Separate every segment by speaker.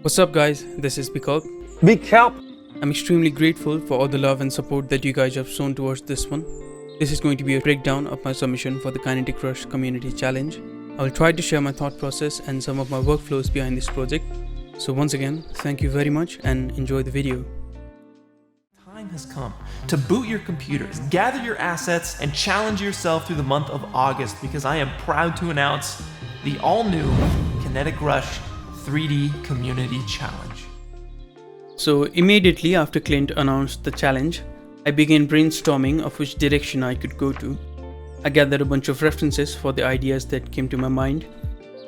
Speaker 1: What's up guys, this is Bikalp.
Speaker 2: Bikalp!
Speaker 1: I'm extremely grateful for all the love and support that you guys have shown towards this one. This is going to be a breakdown of my submission for the Kinetic Rush Community Challenge. I will try to share my thought process and some of my workflows behind this project. So once again, thank you very much and enjoy the video.
Speaker 3: Time has come to boot your computers, gather your assets, and challenge yourself through the month of August, because I am proud to announce the all-new Kinetic Rush 3D Community Challenge.
Speaker 1: So immediately after Clint announced the challenge, I began brainstorming of which direction I could go to. I gathered a bunch of references for the ideas that came to my mind.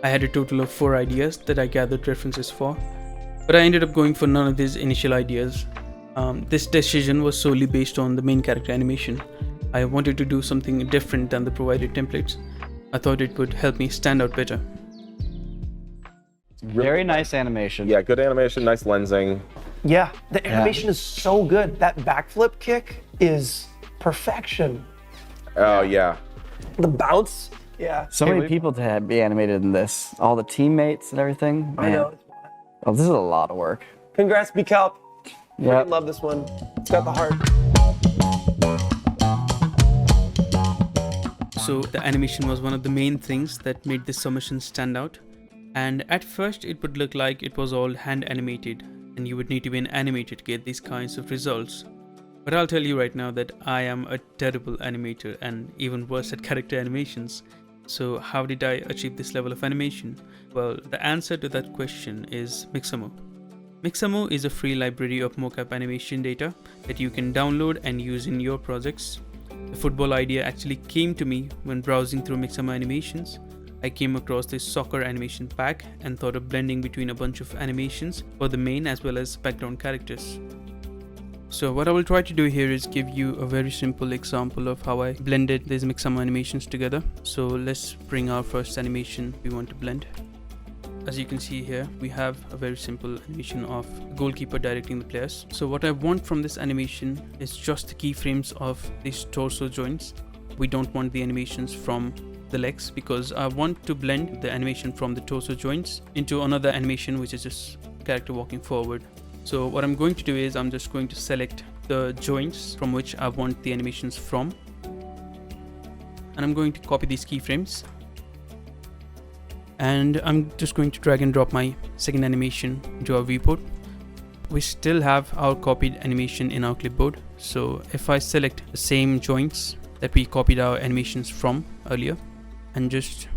Speaker 1: I had a total of 4 ideas that I gathered references for, but I ended up going for none of these initial ideas. This decision was solely based on the main character animation. I wanted to do something different than the provided templates. I thought it would help me stand out better.
Speaker 4: Very nice animation.
Speaker 2: Yeah, good animation, nice lensing.
Speaker 5: Yeah, the animation is so good. That backflip kick is perfection.
Speaker 2: Oh, yeah.
Speaker 5: The bounce, yeah.
Speaker 4: So many people to be animated in this. All the teammates and everything. Man.
Speaker 5: I know.
Speaker 4: Oh, this is a lot of work.
Speaker 5: Congrats, Bikalp.
Speaker 4: Yeah.
Speaker 5: I love this one. It's got the heart.
Speaker 1: So the animation was one of the main things that made this submission stand out. And at first it would look like it was all hand animated and you would need to be an animator to get these kinds of results. But I'll tell you right now that I am a terrible animator and even worse at character animations. So how did I achieve this level of animation? Well, the answer to that question is Mixamo. Mixamo is a free library of mocap animation data that you can download and use in your projects. The football idea actually came to me when browsing through Mixamo animations. I came across this soccer animation pack and thought of blending between a bunch of animations for the main as well as background characters. So what I will try to do here is give you a very simple example of how I blended these Mixamo animations together. So let's bring our first animation we want to blend. As you can see here, we have a very simple animation of the goalkeeper directing the players. So what I want from this animation is just the keyframes of these torso joints. We don't want the animations from the legs, because I want to blend the animation from the torso joints into another animation which is just character walking forward. So what I'm going to do is I'm just going to select the joints from which I want the animations from, and I'm going to copy these keyframes, and I'm just going to drag and drop my second animation into our viewport. We still have our copied animation in our clipboard, so if I select the same joints that we copied our animations from earlier and just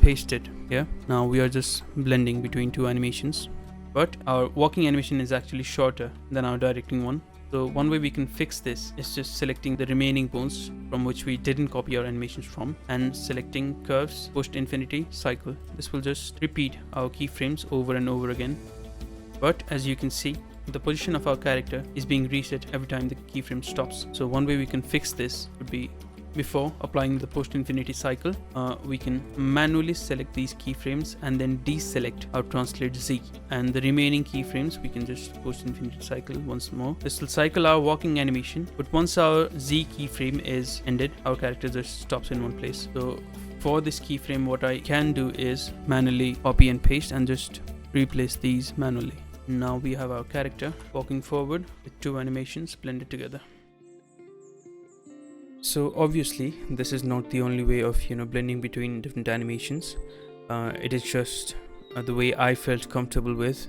Speaker 1: paste it here, now we are just blending between two animations, but our walking animation is actually shorter than our directing one. So one way we can fix this is just selecting the remaining bones from which we didn't copy our animations from and selecting curves post infinity cycle. This will just repeat our keyframes over and over again, but as you can see, the position of our character is being reset every time the keyframe stops. So one way we can fix this would be, before applying the post infinity cycle, we can manually select these keyframes and then deselect our translate Z, and the remaining keyframes we can just post infinity cycle once more. This will cycle our walking animation, but once our Z keyframe is ended, our character just stops in one place. So for this keyframe, what I can do is manually copy and paste and just replace these manually. Now we have our character walking forward with two animations blended together. So obviously this is not the only way of blending between different animations. It is just the way I felt comfortable with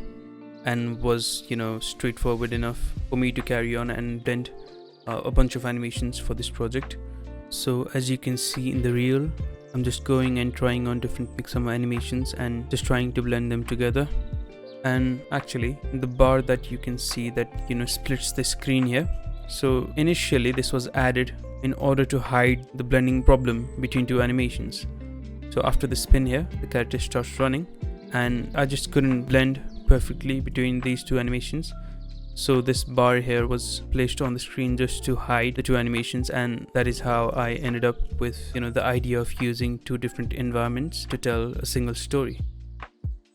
Speaker 1: and was straightforward enough for me to carry on and blend a bunch of animations for this project. So as you can see in the reel, I'm just going and trying on different Mixamo animations and just trying to blend them together. And actually the bar that you can see that splits the screen here, so initially this was added in order to hide the blending problem between two animations. So after the spin here, the character starts running and I just couldn't blend perfectly between these two animations, so this bar here was placed on the screen just to hide the two animations, and that is how I ended up with the idea of using two different environments to tell a single story.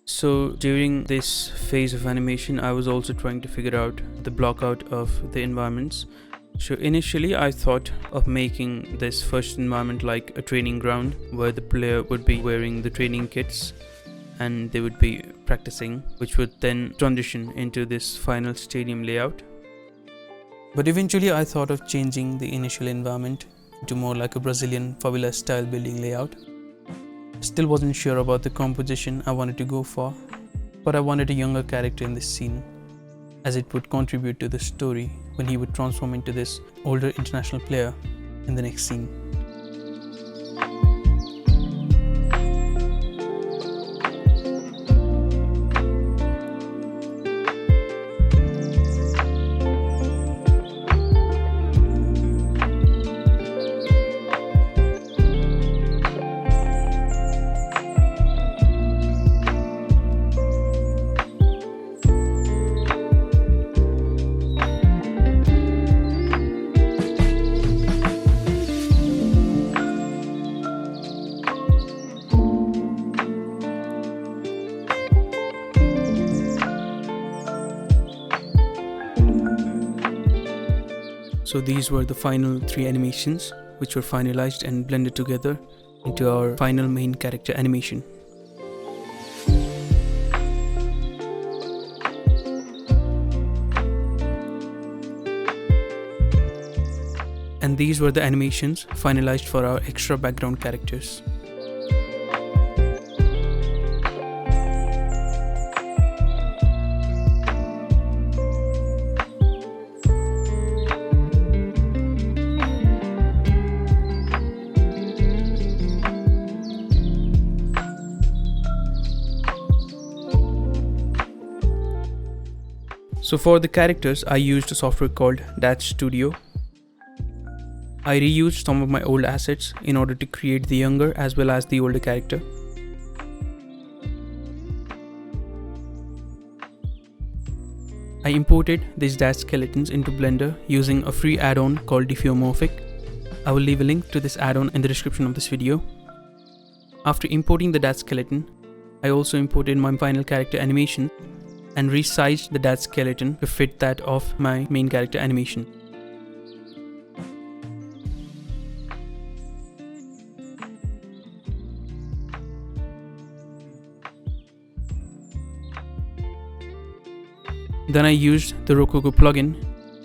Speaker 1: So during this phase of animation, I was also trying to figure out the block out of the environments. So initially I thought of making this first environment like a training ground where the player would be wearing the training kits, and they would be practicing, which would then transition into this final stadium layout. But eventually I thought of changing the initial environment to more like a Brazilian favela style building layout. Still wasn't sure about the composition I wanted to go for, but I wanted a younger character in this scene, as it would contribute to the story when he would transform into this older international player in the next scene. So these were the final 3 animations, which were finalized and blended together into our final main character animation. And these were the animations finalized for our extra background characters. So for the characters, I used a software called DAZ Studio. I reused some of my old assets in order to create the younger as well as the older character. I imported these DAZ skeletons into Blender using a free add-on called Diffeomorphic. I will leave a link to this add-on in the description of this video. After importing the DAZ skeleton, I also imported my final character animation and resized the DAZ skeleton to fit that of my main character animation. Then I used the Rococo plugin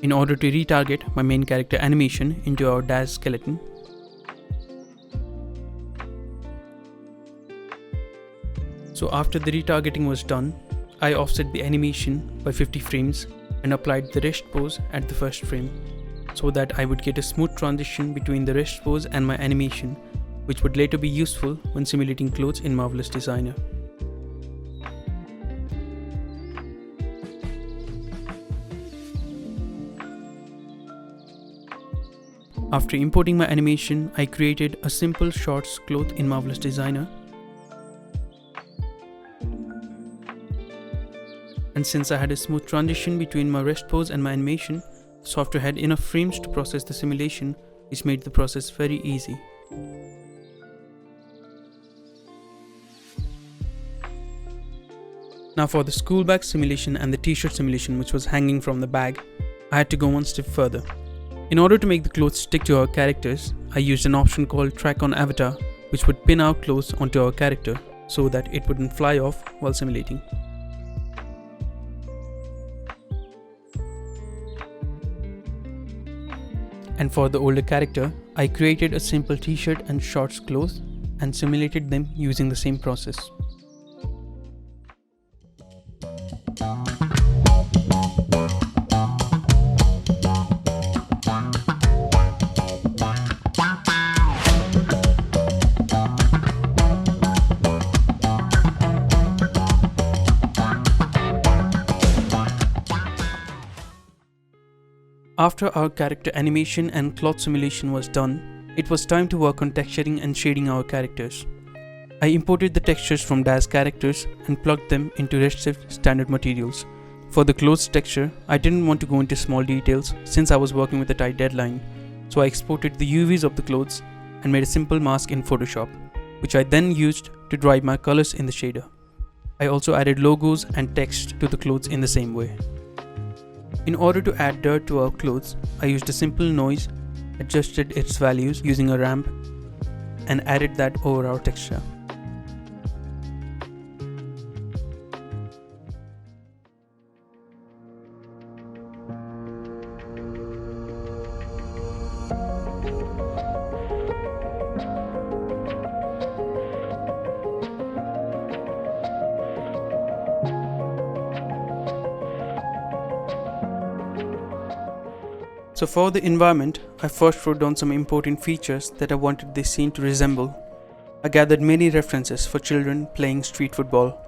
Speaker 1: in order to retarget my main character animation into our DAZ skeleton. So after the retargeting was done, I offset the animation by 50 frames and applied the rest pose at the first frame, so that I would get a smooth transition between the rest pose and my animation, which would later be useful when simulating clothes in Marvelous Designer. After importing my animation, I created a simple shorts cloth in Marvelous Designer. And since I had a smooth transition between my rest pose and my animation, the software had enough frames to process the simulation, which made the process very easy. Now for the school bag simulation and the t-shirt simulation, which was hanging from the bag, I had to go one step further. In order to make the clothes stick to our characters, I used an option called Track on Avatar, which would pin our clothes onto our character so that it wouldn't fly off while simulating. And for the older character, I created a simple t-shirt and shorts clothes and simulated them using the same process. After our character animation and cloth simulation was done, it was time to work on texturing and shading our characters. I imported the textures from DAZ characters and plugged them into Redshift standard materials. For the clothes texture, I didn't want to go into small details since I was working with a tight deadline, so I exported the UVs of the clothes and made a simple mask in Photoshop, which I then used to drive my colors in the shader. I also added logos and text to the clothes in the same way. In order to add dirt to our clothes, I used a simple noise, adjusted its values using a ramp, and added that over our texture. So for the environment, I first wrote down some important features that I wanted this scene to resemble. I gathered many references for children playing street football.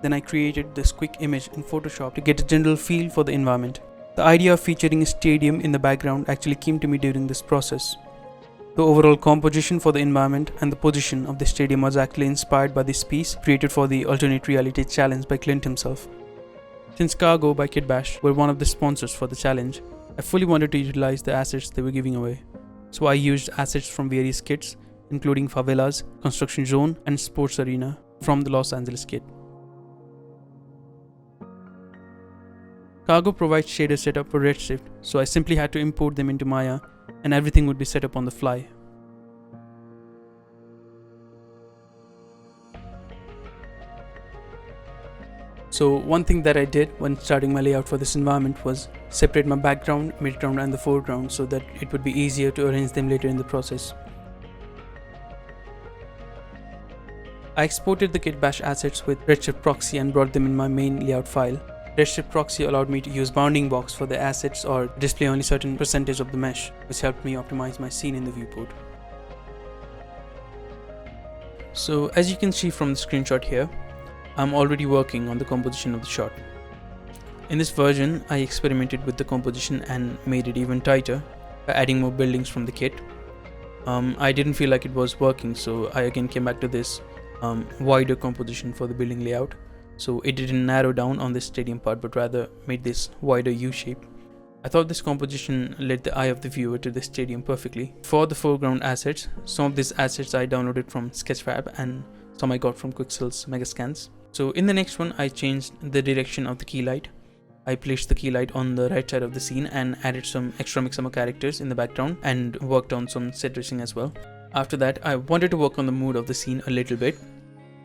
Speaker 1: Then I created this quick image in Photoshop to get a general feel for the environment. The idea of featuring a stadium in the background actually came to me during this process. The overall composition for the environment and the position of the stadium was actually inspired by this piece created for the alternate reality challenge by Clint himself. Since Cargo by Kitbash were one of the sponsors for the challenge, I fully wanted to utilize the assets they were giving away. So I used assets from various kits, including Favelas, Construction Zone, and Sports Arena from the Los Angeles kit. Cargo provides shader setup for Redshift, so I simply had to import them into Maya and everything would be set up on the fly. So one thing that I did when starting my layout for this environment was separate my background, midground and the foreground so that it would be easier to arrange them later in the process. I exported the Kitbash assets with Redshift proxy and brought them in my main layout file. Redshift proxy allowed me to use bounding box for the assets or display only certain percentage of the mesh, which helped me optimize my scene in the viewport. So as you can see from the screenshot here, I'm already working on the composition of the shot. In this version, I experimented with the composition and made it even tighter by adding more buildings from the kit. I didn't feel like it was working, so I again came back to this wider composition for the building layout. So it didn't narrow down on this stadium part but rather made this wider U shape. I thought this composition led the eye of the viewer to the stadium perfectly. For the foreground assets, some of these assets I downloaded from Sketchfab and some I got from Quixel's Megascans. So in the next one I changed the direction of the key light. I placed the key light on the right side of the scene and added some extra Mixamo characters in the background and worked on some set dressing as well. After that I wanted to work on the mood of the scene a little bit.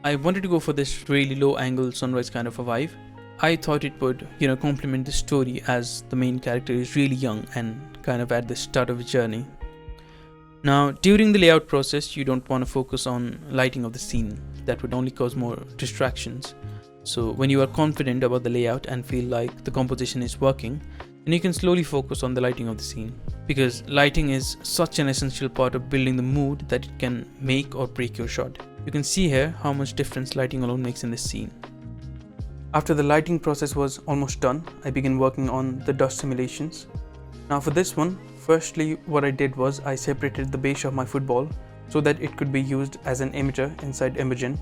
Speaker 1: I wanted to go for this really low angle sunrise kind of a vibe. I thought it would, complement the story as the main character is really young and kind of at the start of his journey. Now, during the layout process, you don't want to focus on lighting of the scene. That would only cause more distractions. So when you are confident about the layout and feel like the composition is working, then you can slowly focus on the lighting of the scene. Because lighting is such an essential part of building the mood that it can make or break your shot. You can see here how much difference lighting alone makes in this scene. After the lighting process was almost done, I began working on the dust simulations. Now for this one, firstly what I did was I separated the base of my football so that it could be used as an emitter inside Embergen.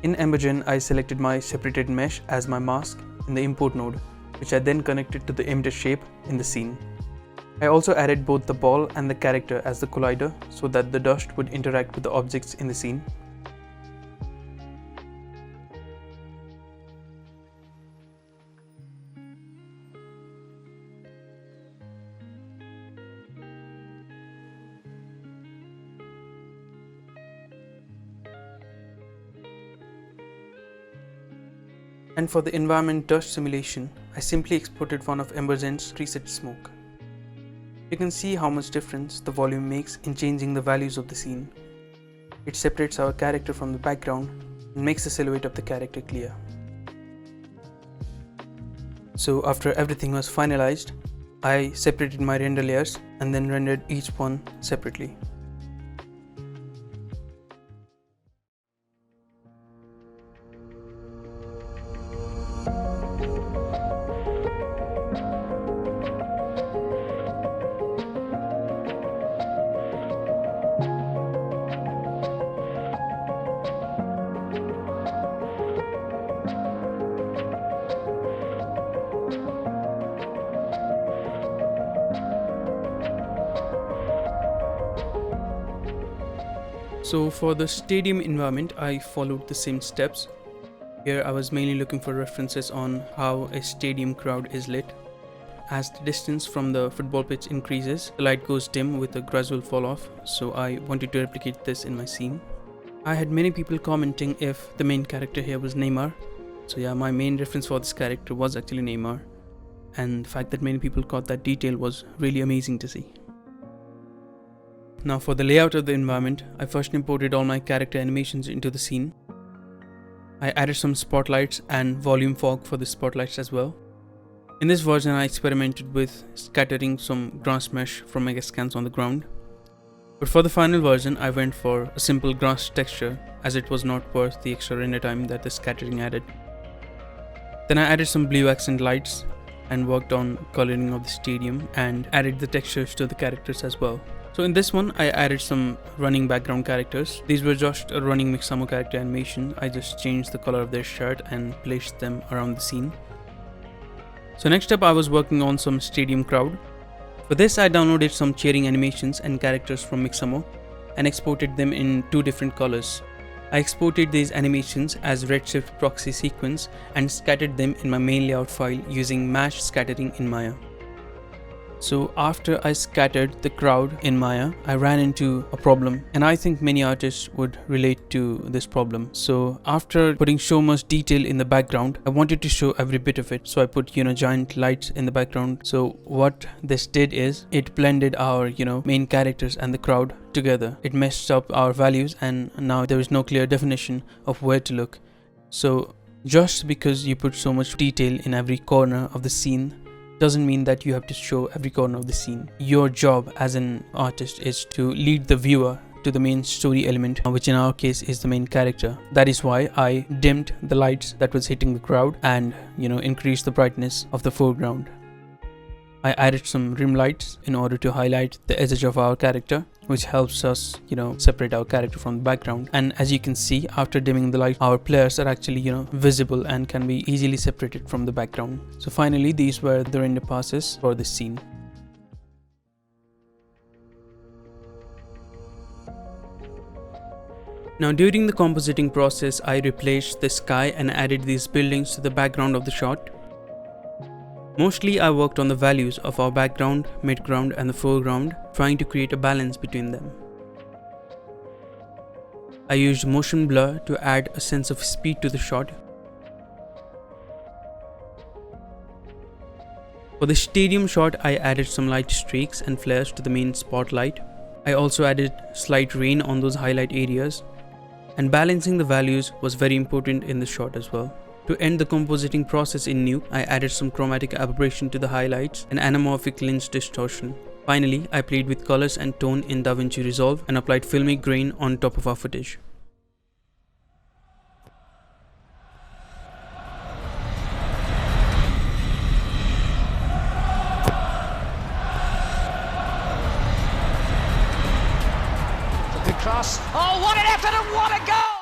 Speaker 1: In Embergen, I selected my separated mesh as my mask in the import node, which I then connected to the emitter shape in the scene. I also added both the ball and the character as the collider so that the dust would interact with the objects in the scene. And for the environment dust simulation, I simply exported one of Embergen's preset smoke. You can see how much difference the volume makes in changing the values of the scene. It separates our character from the background and makes the silhouette of the character clear. So after everything was finalized, I separated my render layers and then rendered each one separately. So for the stadium environment, I followed the same steps. Here I was mainly looking for references on how a stadium crowd is lit. As the distance from the football pitch increases, the light goes dim with a gradual fall off, so I wanted to replicate this in my scene. I had many people commenting if the main character here was Neymar. So yeah, my main reference for this character was actually Neymar, and the fact that many people caught that detail was really amazing to see. Now for the layout of the environment, I first imported all my character animations into the scene. I added some spotlights and volume fog for the spotlights as well. In this version, I experimented with scattering some grass mesh from megascans on the ground. But for the final version, I went for a simple grass texture as it was not worth the extra render time that the scattering added. Then I added some blue accent lights and worked on coloring of the stadium and added the textures to the characters as well. So in this one, I added some running background characters. These were just a running Mixamo character animation. I just changed the color of their shirt and placed them around the scene. So next up, I was working on some stadium crowd. For this, I downloaded some cheering animations and characters from Mixamo and exported them in 2 different colors. I exported these animations as Redshift proxy sequence and scattered them in my main layout file using mesh scattering in Maya. So after I scattered the crowd in Maya, I ran into a problem, and I think many artists would relate to this problem. So after putting so much detail in the background, I wanted to show every bit of it. So I put, giant lights in the background. So what this did is it blended our, main characters and the crowd together. It messed up our values, and now there is no clear definition of where to look. So just because you put so much detail in every corner of the scene doesn't mean that you have to show every corner of the scene. Your job as an artist is to lead the viewer to the main story element, which in our case is the main character. That is why I dimmed the lights that was hitting the crowd and increased the brightness of the foreground. I added some rim lights in order to highlight the edge of our character, which helps us, separate our character from the background. And as you can see, after dimming the light, our players are actually, visible and can be easily separated from the background. So finally, these were the render passes for this scene. Now during the compositing process, I replaced the sky and added these buildings to the background of the shot. Mostly I worked on the values of our background, midground and the foreground, trying to create a balance between them. I used motion blur to add a sense of speed to the shot. For the stadium shot, I added some light streaks and flares to the main spotlight. I also added slight rain on those highlight areas, and balancing the values was very important in the shot as well. To end the compositing process in Nuke, I added some chromatic aberration to the highlights and anamorphic lens distortion. Finally, I played with colors and tone in DaVinci Resolve and applied filmic grain on top of our footage.
Speaker 6: Good cross. Oh, what an effort and what a goal!